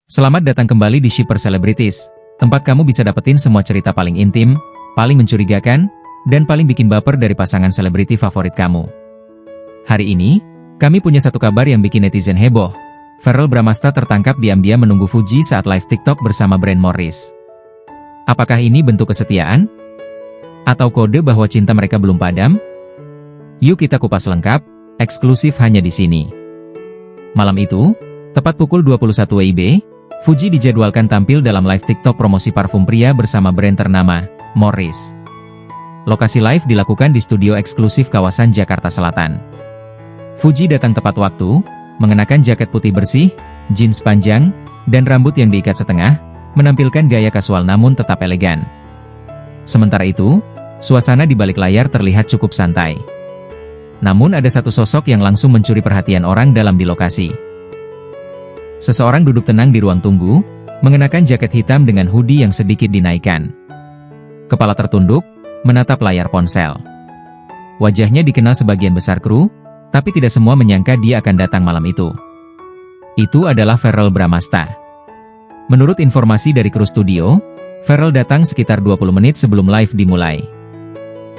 Selamat datang kembali di Shipper Celebrities, tempat kamu bisa dapetin semua cerita paling intim, paling mencurigakan, dan paling bikin baper dari pasangan selebriti favorit kamu. Hari ini, kami punya satu kabar yang bikin netizen heboh. Verrell Bramasta tertangkap diam-diam menunggu Fuji saat live TikTok bersama Brand Morris. Apakah ini bentuk kesetiaan? Atau kode bahwa cinta mereka belum padam? Yuk kita kupas lengkap, eksklusif hanya di sini. Malam itu, tepat pukul 21 WIB, Fuji dijadwalkan tampil dalam live TikTok promosi parfum pria bersama brand ternama, Morris. Lokasi live dilakukan di studio eksklusif kawasan Jakarta Selatan. Fuji datang tepat waktu, mengenakan jaket putih bersih, jeans panjang, dan rambut yang diikat setengah, menampilkan gaya kasual namun tetap elegan. Sementara itu, suasana di balik layar terlihat cukup santai. Namun ada satu sosok yang langsung mencuri perhatian orang dalam di lokasi. Seseorang duduk tenang di ruang tunggu, mengenakan jaket hitam dengan hoodie yang sedikit dinaikkan. Kepala tertunduk, menatap layar ponsel. Wajahnya dikenal sebagian besar kru, tapi tidak semua menyangka dia akan datang malam itu. Itu adalah Verrell Bramasta. Menurut informasi dari kru studio, Verrell datang sekitar 20 menit sebelum live dimulai.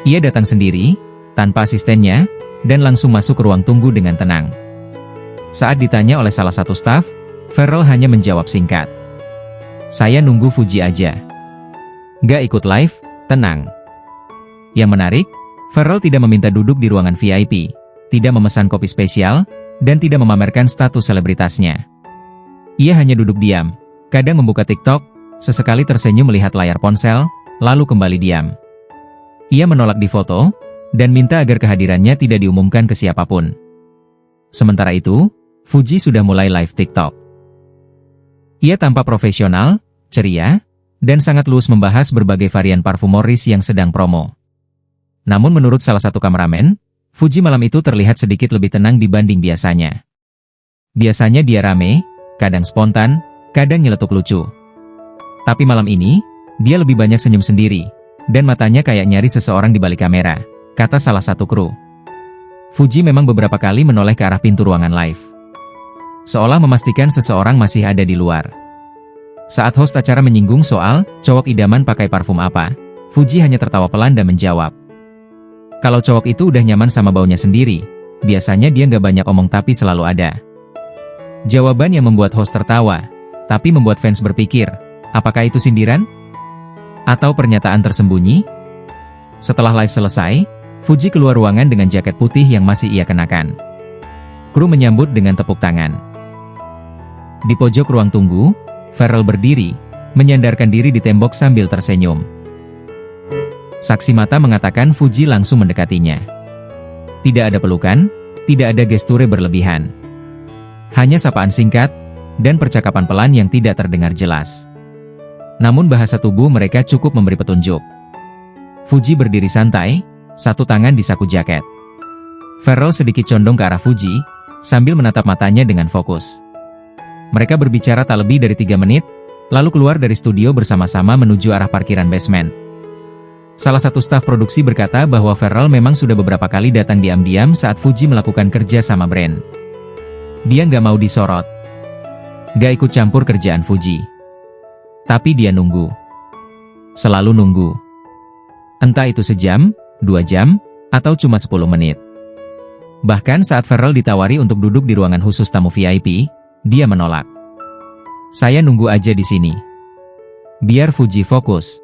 Ia datang sendiri, tanpa asistennya, dan langsung masuk ke ruang tunggu dengan tenang. Saat ditanya oleh salah satu staf, Verrell hanya menjawab singkat. "Saya nunggu Fuji aja. Gak ikut live, tenang." Yang menarik, Verrell tidak meminta duduk di ruangan VIP, tidak memesan kopi spesial, dan tidak memamerkan status selebritasnya. Ia hanya duduk diam, kadang membuka TikTok, sesekali tersenyum melihat layar ponsel, lalu kembali diam. Ia menolak difoto, dan minta agar kehadirannya tidak diumumkan ke siapapun. Sementara itu, Fuji sudah mulai live TikTok. Ia tampak profesional, ceria, dan sangat luas membahas berbagai varian parfum Morris yang sedang promo. Namun menurut salah satu kameramen, Fuji malam itu terlihat sedikit lebih tenang dibanding biasanya. Biasanya dia rame, kadang spontan, kadang nyeletuk lucu. Tapi malam ini, dia lebih banyak senyum sendiri, dan matanya kayak nyari seseorang di balik kamera, kata salah satu kru. Fuji memang beberapa kali menoleh ke arah pintu ruangan live, seolah memastikan seseorang masih ada di luar. Saat host acara menyinggung soal cowok idaman pakai parfum apa, Fuji hanya tertawa pelan dan menjawab, "Kalau cowok itu udah nyaman sama baunya sendiri, biasanya dia nggak banyak omong tapi selalu ada." Jawaban yang membuat host tertawa, tapi membuat fans berpikir, apakah itu sindiran? Atau pernyataan tersembunyi? Setelah live selesai, Fuji keluar ruangan dengan jaket putih yang masih ia kenakan. Kru menyambut dengan tepuk tangan. Di pojok ruang tunggu, Verrell berdiri, menyandarkan diri di tembok sambil tersenyum. Saksi mata mengatakan Fuji langsung mendekatinya. Tidak ada pelukan, tidak ada gesture berlebihan. Hanya sapaan singkat, dan percakapan pelan yang tidak terdengar jelas. Namun bahasa tubuh mereka cukup memberi petunjuk. Fuji berdiri santai, satu tangan di saku jaket. Verrell sedikit condong ke arah Fuji, sambil menatap matanya dengan fokus. Mereka berbicara tak lebih dari 3 menit, lalu keluar dari studio bersama-sama menuju arah parkiran basement. Salah satu staf produksi berkata bahwa Verrell memang sudah beberapa kali datang diam-diam saat Fuji melakukan kerja sama brand. Dia nggak mau disorot, nggak ikut campur kerjaan Fuji. Tapi dia nunggu. Selalu nunggu. Entah itu sejam, 2 jam, atau cuma 10 menit. Bahkan saat Verrell ditawari untuk duduk di ruangan khusus tamu VIP, dia menolak. "Saya nunggu aja di sini. Biar Fuji fokus."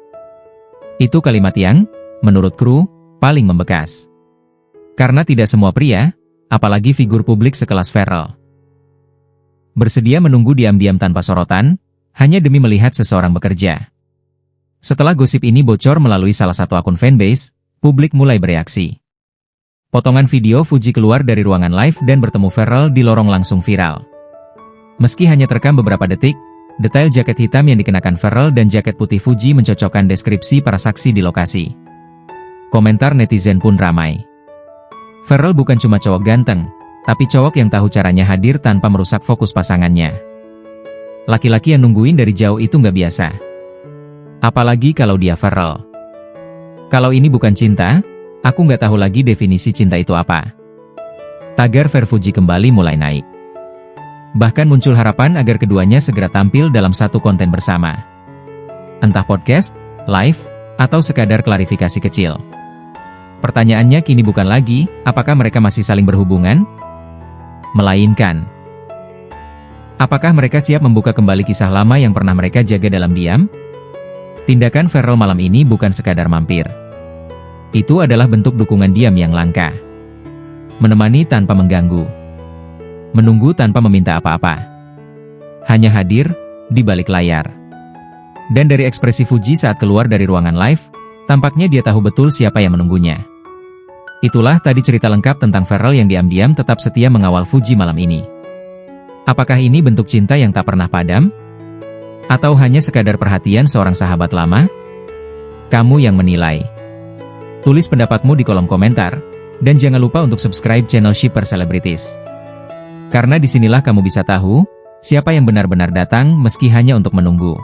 Itu kalimat yang, menurut kru, paling membekas. Karena tidak semua pria, apalagi figur publik sekelas Verrell, bersedia menunggu diam-diam tanpa sorotan, hanya demi melihat seseorang bekerja. Setelah gosip ini bocor melalui salah satu akun fanbase, publik mulai bereaksi. Potongan video Fuji keluar dari ruangan live dan bertemu Verrell di lorong langsung viral. Meski hanya terekam beberapa detik, detail jaket hitam yang dikenakan Verrell dan jaket putih Fuji mencocokkan deskripsi para saksi di lokasi. Komentar netizen pun ramai. Verrell bukan cuma cowok ganteng, tapi cowok yang tahu caranya hadir tanpa merusak fokus pasangannya. Laki-laki yang nungguin dari jauh itu nggak biasa. Apalagi kalau dia Verrell. Kalau ini bukan cinta, aku nggak tahu lagi definisi cinta itu apa. Tagar Ver Fuji kembali mulai naik. Bahkan muncul harapan agar keduanya segera tampil dalam satu konten bersama. Entah podcast, live, atau sekadar klarifikasi kecil. Pertanyaannya kini bukan lagi, apakah mereka masih saling berhubungan? Melainkan, apakah mereka siap membuka kembali kisah lama yang pernah mereka jaga dalam diam? Tindakan Ferrell malam ini bukan sekadar mampir. Itu adalah bentuk dukungan diam yang langka. Menemani tanpa mengganggu. Menunggu tanpa meminta apa-apa. Hanya hadir di balik layar. Dan dari ekspresi Fuji saat keluar dari ruangan live, tampaknya dia tahu betul siapa yang menunggunya. Itulah tadi cerita lengkap tentang Ferrell yang diam-diam tetap setia mengawal Fuji malam ini. Apakah ini bentuk cinta yang tak pernah padam? Atau hanya sekadar perhatian seorang sahabat lama? Kamu yang menilai. Tulis pendapatmu di kolom komentar, dan jangan lupa untuk subscribe channel Shipper Celebrities. Karena disinilah kamu bisa tahu, siapa yang benar-benar datang meski hanya untuk menunggu.